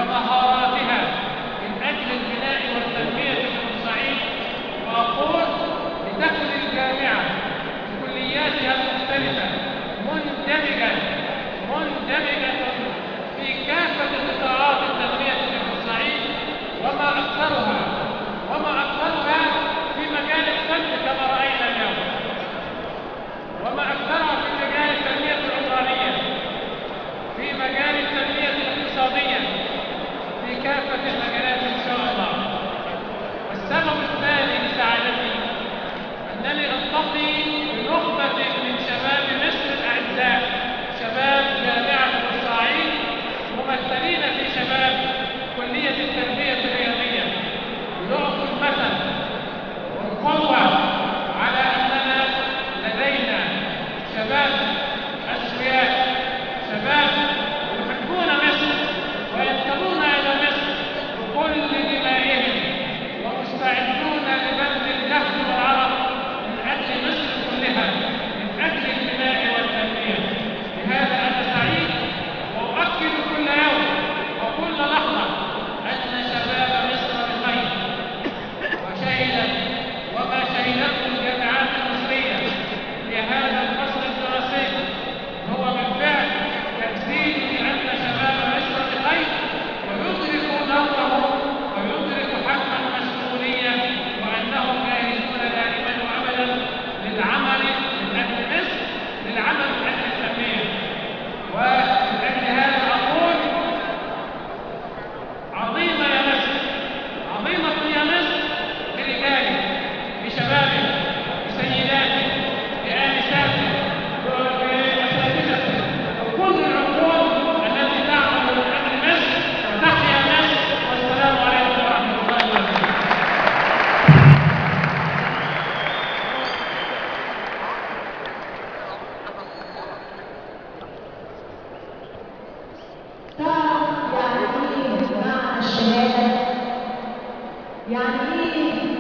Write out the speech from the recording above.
ومهاراتها من أجل البناء والتنمية في بورسعيد. وأقول لتكن الجامعة بكلياتها المختلفة مندمجة في كافة قطاعات التنمية في بورسعيد، وما أكثرها في مجال الفن كما رأينا اليوم، وما أكثرها في مجال التنمية العمرانية، في مجال التنمية الاقتصادية، في كافة المجالات إن شاء الله. والسبب الثاني لسعادتي أنني ألتقي بنخبة من شباب مصر الأعزاء، شباب جامعة بورسعيد ممثلين في شباب كلية التربية الرياضية، يعطوا المثل والقوة على أننا لدينا شباب أسوياء، شباب يحبون مصر وينتمون إلى مصر بكل دمائهم، ومستعدون لبذل الجهد والعرق من أجل مصر كلها، من أجل البناء والتنمية. لهذا أنا سعيد وأؤكد كل يوم وكل لحظة أن شباب مصر بخير، وما شهدته الجامعات المصرية في هذا الفصل الدراسي هو بالفعل تجسيد لأن شباب مصر بخير، ويدرك دوره ويدرك حجم المسؤولية، وأنهم جاهزون دائما وأبدا للعمل من أجل مصر، للعمل من أجل التنمية. ومن أجل هذا أقول عظيمة يا مصر، عظيمة يا مصر برجالك، بشبابك، بسيداتك، بآنساتك، بأساتذتك، وكل العقول التي تعمل من أجل مصر. تحيا مصر، والسلام عليكم ورحمة الله وبركاته. تعرف يعني ايه معنى الشهادة؟ يعني